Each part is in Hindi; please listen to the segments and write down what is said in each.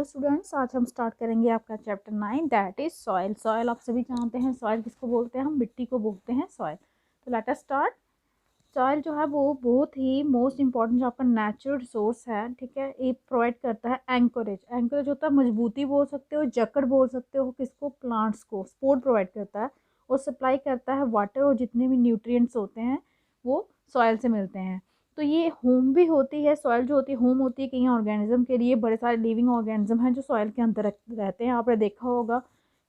स्टूडेंट्स, आज हम स्टार्ट करेंगे आपका chapter 9 that is soil. Soil आप सभी जानते हैं, सॉइल किसको बोलते हैं? हम मिट्टी को बोलते हैं सॉइल। तो लेट अस स्टार्ट। सॉइल जो है वो बहुत ही मोस्ट इंपॉर्टेंट जो आपका नेचुरल रिसोर्स है, ठीक है। ये प्रोवाइड करता है एंकरेज। एंकरेज होता है मजबूती बोल सकते हो, जकड़ बोल सकते हो, किसको? प्लांट्स को सपोर्ट प्रोवाइड करता है और सप्लाई करता है वाटर और जितने भी न्यूट्रिएंट्स होते हैं वो सॉइल से मिलते हैं। तो ये होम भी होती है, सॉइल जो होती है होम होती है कई ऑर्गेनिज्म के लिए। बड़े सारे लिविंग ऑर्गेनिज्म हैं जो सॉइल के अंदर रहते हैं। आपने देखा होगा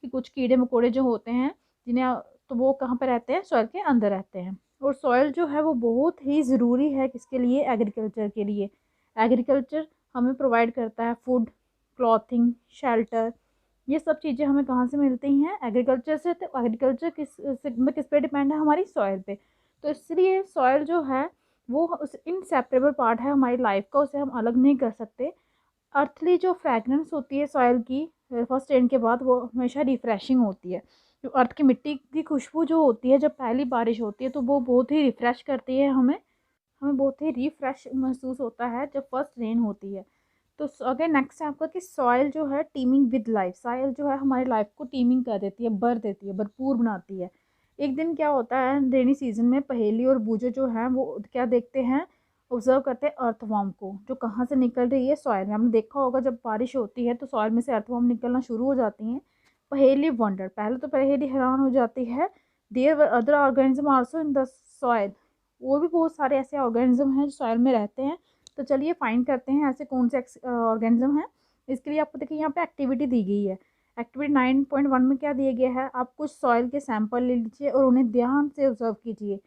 कि कुछ कीड़े मकोड़े जो होते हैं जिन्हें, तो वो कहाँ पे रहते हैं? सॉइल के अंदर रहते हैं। और सॉइल जो है वो बहुत ही ज़रूरी है किसके लिए? एग्रीकल्चर के लिए। एग्रीकल्चर हमें प्रोवाइड करता है फूड, क्लॉथिंग, शेल्टर। ये सब चीज़ें हमें कहाँ से मिलती हैं? एग्रीकल्चर से। तो एग्रीकल्चर किस पे डिपेंड है? हमारी सॉइल पे। तो इसलिए सॉइल जो है वो उस इनसेपरेबल पार्ट है हमारी लाइफ का, उसे हम अलग नहीं कर सकते। अर्थली जो फ्रेगनेंस होती है सॉइल की फर्स्ट रेन के बाद, वो हमेशा रिफ़्रेशिंग होती है। जो अर्थ की मिट्टी की खुशबू जो होती है जब पहली बारिश होती है, तो वो बहुत ही रिफ़्रेश करती है हमें। हमें बहुत ही रिफ़्रेश महसूस होता है जब फर्स्ट रेन होती है। तो अगेन नेक्स्ट है आपका कि सॉइल जो है टीमिंग विद लाइफ। सॉइल जो है हमारी लाइफ को टीमिंग कर देती है, भर देती है, भरपूर बनाती है। एक दिन क्या होता है रेनी सीजन में, पहेली और बूझे जो हैं वो क्या देखते हैं? ऑब्जर्व करते हैं अर्थवॉर्म को, जो कहाँ से निकल रही है? सॉइल में। हमने देखा होगा जब बारिश होती है तो सॉइल में से अर्थवॉर्म निकलना शुरू हो जाती हैं। पहेली वंडर, पहले तो पहेली हैरान हो जाती है, there were other organism also in the soil. और भी बहुत सारे ऐसे ऑर्गेनिज्म हैं जो सॉइल में रहते हैं। तो चलिए फाइंड करते हैं ऐसे कौन से ऑर्गेनिज्म हैं। इसके लिए आपको देखिए यहाँ पे एक्टिविटी दी गई है। एक्टिविटी 9.1 में क्या दिया गया है? आप कुछ सॉइल के सैंपल ले लीजिए और उन्हें ध्यान से ऑब्जर्व कीजिए।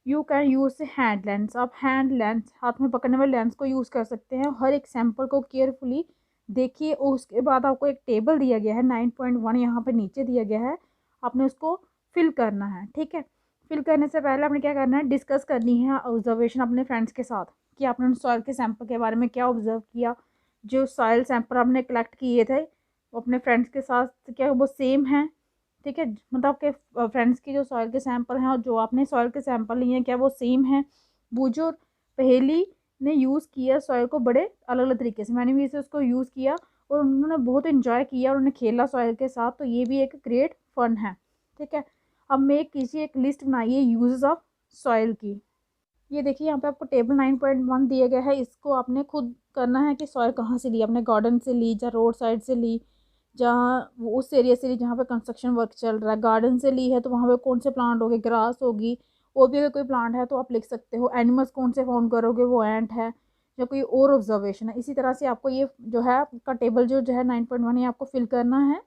You can use hand lens. आप हैंड लेंस, हाथ में पकड़ने वाले लेंस को यूज़ कर सकते हैं। हर एक सैंपल को केयरफुली देखिए और उसके बाद आपको एक टेबल दिया गया है 9.1 यहाँ पे नीचे दिया गया है। आपने उसको फिल करना है, ठीक है। फिल करने से पहले आपने क्या करना है? डिस्कस करनी है ऑब्जर्वेशन अपने फ्रेंड्स के साथ कि आपने उन सॉइल के सैंपल के बारे में क्या ऑब्जर्व किया। जो सॉइल सैंपल आपने कलेक्ट किए थे वो अपने फ्रेंड्स के साथ क्या वो सेम हैं? ठीक है, मतलब आपके फ्रेंड्स की जो सॉइल के सैंपल हैं और जो आपने सॉइल के सैंपल लिए हैं क्या वो सेम हैं? बूझो पहेली ने यूज़ किया सॉइल को बड़े अलग अलग तरीके से, मैंने भी इसे उसको यूज़ किया और उन्होंने बहुत इन्जॉय किया और उन्होंने खेला सॉइल के साथ। तो ये भी एक ग्रेट फन है, ठीक है। अब मेक कीजिए, एक लिस्ट बनाइए यूजेस ऑफ सॉइल की। ये देखिए यहाँ पे आपको टेबल 9.1 दिया गया है। इसको आपने खुद करना है कि सॉइल कहाँ से ली, अपने गार्डन से ली या रोड साइड से ली, जहाँ वो उस एरिया से ली जहाँ पे कंस्ट्रक्शन वर्क चल रहा है। गार्डन से ली है तो वहाँ पे कौन से प्लांट होंगे? ग्रास होगी। और भी अगर कोई प्लांट है तो आप लिख सकते हो। एनिमल्स कौन से फाउंड करोगे? वो एंट है या कोई और ऑब्जर्वेशन है। इसी तरह से आपको ये जो है आपका टेबल जो है 9.1 ये आपको फिल करना है।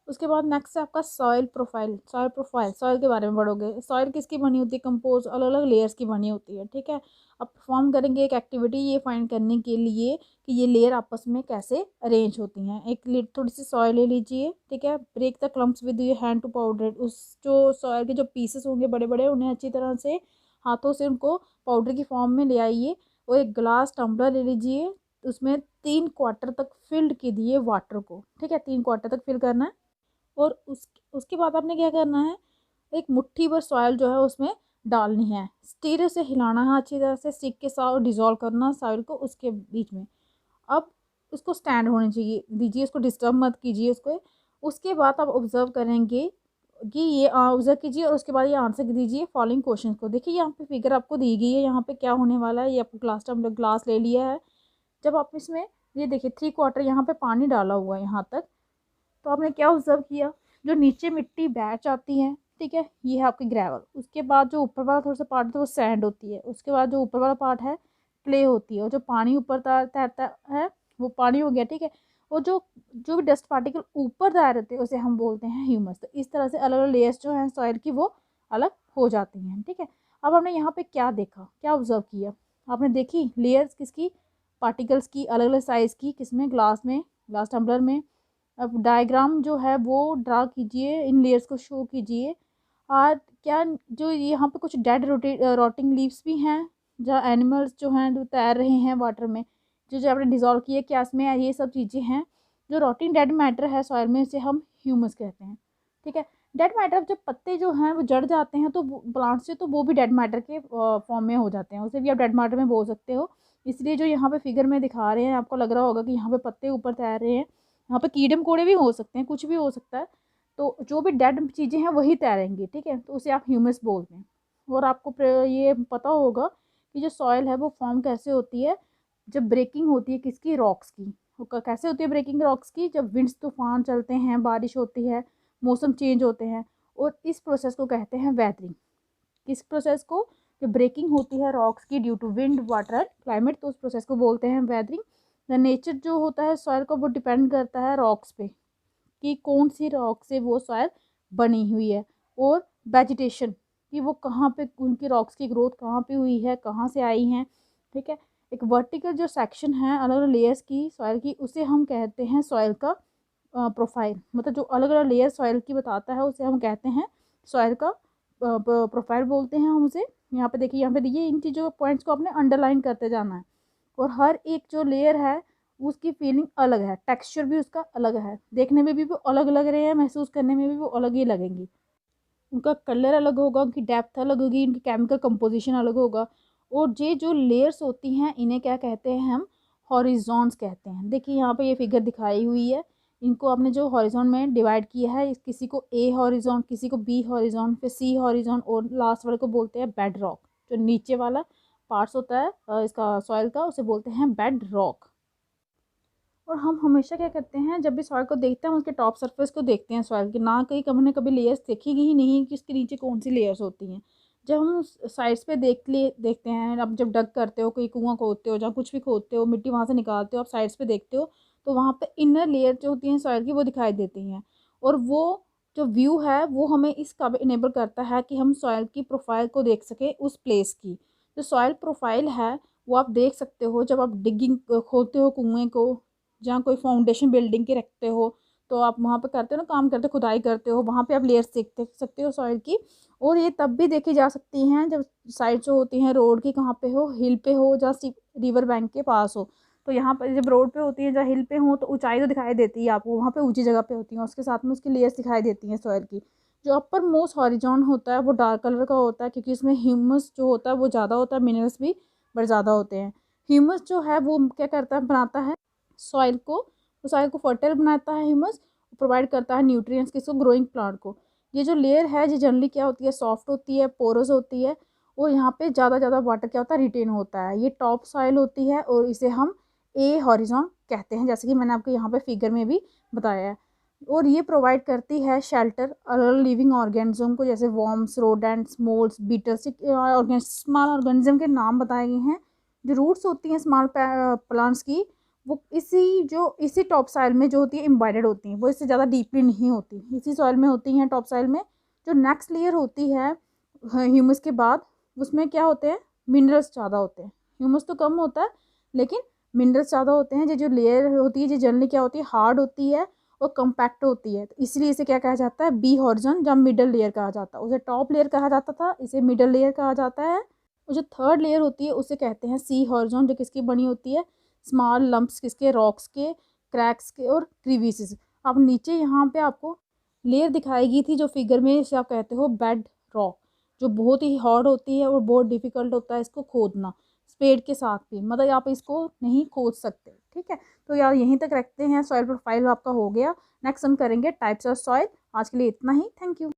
उसके बाद नेक्स्ट है आपका soil profile. Soil profile, soil के बारे में पढ़ोगे। सॉइल किसकी बनी होती है? कंपोज अलग अलग लेयर्स की बनी होती है, ठीक है। अब परफॉर्म करेंगे एक एक्टिविटी ये फाइंड करने के लिए कि ये लेयर आपस में कैसे अरेंज होती हैं। एक थोड़ी सी सॉइल ले लीजिए, ठीक है। Break the clumps with your hand to powder. उस जो सॉइल के जो पीसेस होंगे बड़े बड़े, उन्हें अच्छी तरह से हाथों से उनको पाउडर की फॉर्म में ले आइए। और एक ग्लास टम्बलर ले लीजिए, उसमें 3 क्वार्टर तक फिल्ड कीजिए वाटर को, ठीक है। 3 क्वार्टर तक फिल करना है। और उसके बाद आपने क्या करना है? एक मुट्ठी भर सॉइल जो है उसमें डालनी है। स्टीर से हिलाना है अच्छी तरह से, स्टिक के साथ डिज़ोल्व करना सॉइल को उसके बीच में। अब उसको स्टैंड होने चाहिए दीजिए, उसको डिस्टर्ब मत कीजिए उसको। उसके बाद आप ऑब्जर्व करेंगे कि ये ऑब्जर्व कीजिए और उसके बाद ये आंसर दीजिए फॉलोइंग क्वेश्चन को। देखिए यहाँ पे फिगर आपको दी गई है, यहाँ पे क्या होने वाला है। ये आपको ग्लास ले लिया है। जब आप इसमें ये देखिए 3 क्वार्टर यहाँ पे पानी डाला हुआ है यहाँ तक, तो आपने क्या ऑब्जर्व किया? जो नीचे मिट्टी बैच आती है, ठीक है, ये है आपकी ग्रेवल। उसके बाद जो ऊपर वाला थोड़ा सा पार्ट है वो सैंड होती है। उसके बाद जो ऊपर वाला पार्ट है क्ले होती है। और जो पानी ऊपर तैरता है वो पानी हो गया, ठीक है। और जो जो भी डस्ट पार्टिकल ऊपर तैर रहते हैं उसे हम बोलते हैं ह्यूमस। तो इस तरह से अलग अलग लेयर्स जो हैं सॉइल की वो अलग हो जाती हैं, ठीक है। अब हमने यहाँ पे क्या देखा, क्या ऑब्जर्व किया? आपने देखी लेयर्स किसकी? पार्टिकल्स की, अलग अलग साइज़ की। किसमें? ग्लास में, ग्लास टम्बलर में। अब डायग्राम जो है वो ड्रा कीजिए, इन लेयर्स को शो कीजिए। और क्या जो यहाँ पे कुछ डेड रॉटिंग लीव्स भी हैं, जहाँ एनिमल्स जो हैं जो तैर रहे हैं वाटर में, जो जो आपने डिज़ोल्व किए, क्या इसमें ये सब चीज़ें हैं? जो रॉटिंग डेड मैटर है सॉइल में उसे हम ह्यूमस कहते हैं, ठीक है। डेड मैटर जब पत्ते जो हैं वो जड़ जाते हैं तो प्लांट से, तो वो भी डेड मैटर के फॉर्म में हो जाते हैं, उसे भी आप डेड मैटर में बोल सकते हो। इसलिए जो यहाँ पे फिगर में दिखा रहे हैं आपको लग रहा होगा कि यहाँ पे पत्ते ऊपर तैर रहे हैं, यहाँ पे कीड़े मकोड़े भी हो सकते हैं, कुछ भी हो सकता है। तो जो भी डेड चीज़ें हैं वही तैरेंगी, ठीक है, तो उसे आप ह्यूमस बोलते हैं। और आपको ये पता होगा कि जो सॉइल है वो फॉर्म कैसे होती है, जब ब्रेकिंग होती है किसकी, रॉक्स की। कैसे होती है ब्रेकिंग रॉक्स की, जब विंड्स तूफान चलते हैं, बारिश होती है, मौसम चेंज होते हैं, और इस प्रोसेस को कहते हैं वेदरिंग। किस प्रोसेस को, जो ब्रेकिंग होती है रॉक्स की due to wind, water and climate, तो उस प्रोसेस को बोलते हैं वेदरिंग। द नेचर जो होता है सॉइल का वो डिपेंड करता है रॉक्स पे, कि कौन सी रॉक से वो सॉइल बनी हुई है, और वेजिटेशन कि वो कहाँ पे, उनकी रॉक्स की ग्रोथ कहाँ पे हुई है, कहाँ से आई हैं, ठीक है। एक वर्टिकल जो सेक्शन है अलग अलग लेयर्स की सॉइल की, उसे हम कहते हैं सॉइल का प्रोफाइल। मतलब जो अलग अलग लेयर सॉइल की बताता है उसे हम कहते हैं सॉइल का प्रोफाइल बोलते हैं हम उसे। यहाँ पे देखिए, यहाँ पे देखिए, इन चीज़ों पॉइंट्स को आपने अंडरलाइन करते जाना है। और हर एक जो लेयर है उसकी फीलिंग अलग है, टेक्सचर भी उसका अलग है, देखने में भी वो अलग लग रहे हैं, महसूस करने में भी वो अलग ही लगेंगी। उनका कलर अलग होगा, उनकी डेप्थ अलग होगी, उनकी केमिकल कंपोजिशन अलग होगा। और ये जो लेयर्स होती हैं इन्हें क्या कहते हैं हम, हॉरिजॉन्स कहते हैं। देखिए यहाँ पे ये फिगर दिखाई हुई है, इनको आपने जो हॉरिजॉन में डिवाइड किया है, किसी को ए हॉरिजॉन, किसी को बी हॉरिजॉन, फिर सी हॉरिजॉन, और लास्ट वाले को बोलते हैं बेड रॉक। जो नीचे वाला पार्ट्स होता है इसका सॉइल का, उसे बोलते हैं बेड रॉक। और हम हमेशा क्या करते हैं, जब भी सॉइल को देखते हैं उसके टॉप सरफेस को देखते हैं सॉइल की, ना कहीं हमने कभी लेयर्स देखी ही नहीं कि उसके नीचे कौन सी लेयर्स होती हैं। जब हम साइड्स पे देखते हैं, अब जब डग करते हो, कोई कुआं खोदते हो, जहाँ कुछ भी खोदते हो, मिट्टी वहाँ से निकालते हो, आप साइड्स पे देखते हो, तो वहाँ पे इनर लेयर जो होती हैं सॉइल की वो दिखाई देती हैं। और वो जो व्यू है वो हमें इस काबिल इनेबल करता है कि हम सॉइल की प्रोफाइल को देख सकें उस प्लेस की। जो सॉइल प्रोफाइल है वो आप देख सकते हो जब आप डिगिंग खोदते हो कुएँ को, जहाँ कोई फाउंडेशन बिल्डिंग के रखते हो, तो आप वहाँ पे करते हो ना, काम करते खुदाई करते हो, वहाँ पे आप लेयर्स देख सकते हो सॉइल की। और ये तब भी देखी जा सकती हैं जब साइड जो होती हैं रोड की कहाँ पे हो, हिल पे हो, जहाँ रिवर बैंक के पास हो। तो यहाँ पर जब रोड पे होती है, जहाँ हिल पे हो, तो ऊंचाई तो दिखाई देती है आपको, वहाँ पे ऊंची जगह पे होती है, उसके साथ में उसकी लेयर्स दिखाई देती हैं सॉइल की। जो अपर मोस्ट हॉरिजॉन होता है वो डार्क कलर का होता है, क्योंकि इसमें ह्यूमस जो होता है वो ज़्यादा होता है, मिनरल्स भी बड़े ज़्यादा होते हैं। ह्यूमस जो है वो क्या करता है, बनाता है सॉइल को फर्टाइल बनाता है। ह्यूमस प्रोवाइड करता है न्यूट्रिएंट्स किसको, ग्रोइंग प्लांट को। ये जो लेयर है ये जनरली क्या होती है, सॉफ्ट होती है, पोरस होती है, और यहाँ पे ज़्यादा वाटर क्या होता है, रिटेन होता है। ये टॉप सॉइल होती है और इसे हम ए हॉरिजॉन कहते हैं, जैसे कि मैंने आपको यहाँ पे फिगर में भी बताया है। और ये प्रोवाइड करती है शेल्टर अलग लिविंग ऑर्गेनिज्म को, जैसे worms, rodents, moulds, beetles, small organism के नाम बताए गए हैं। जो रूट्स होती हैं स्मॉल प्लांट्स की, वो इसी टॉप सॉइल में जो होती है एम्बेडेड होती हैं, वो इससे ज़्यादा डीपली नहीं होती, इसी सॉइल में होती हैं टॉप सॉइल में। जो नेक्स्ट लेयर होती है ह्यूमस के बाद, उसमें क्या होते हैं, मिनरल्स ज़्यादा होते हैं। ह्यूमस तो कम होता है लेकिन मिनरल्स ज़्यादा होते हैं। ये जो लेयर होती है ये जनरली क्या होती है, हार्ड होती है और कम्पैक्ट होती है, तो इसलिए इसे क्या कहा जाता है, बी हॉरिजॉन, जब मिडल लेयर कहा जाता है। उसे टॉप लेयर कहा जाता था, इसे मिडल लेयर कहा जाता है। और जो थर्ड लेयर होती है उसे कहते हैं सी हॉरिजॉन, जो किसकी बनी होती है, स्मॉल लंप्स किसके, रॉक्स के, क्रैक्स के और क्रीविसेस। अब नीचे यहाँ पे आपको लेयर दिखाई गई थी जो फिगर में, इसे आप कहते हो बेड रॉक, जो बहुत ही हार्ड होती है और बहुत डिफिकल्ट होता है इसको खोदना, स्पेड के साथ भी, मतलब आप इसको नहीं खोद सकते, ठीक है। तो यार यहीं तक रखते हैं, सॉइल प्रोफाइल आपका हो गया। नेक्स्ट हम करेंगे टाइप्स ऑफ सॉइल। आज के लिए इतना ही, थैंक यू।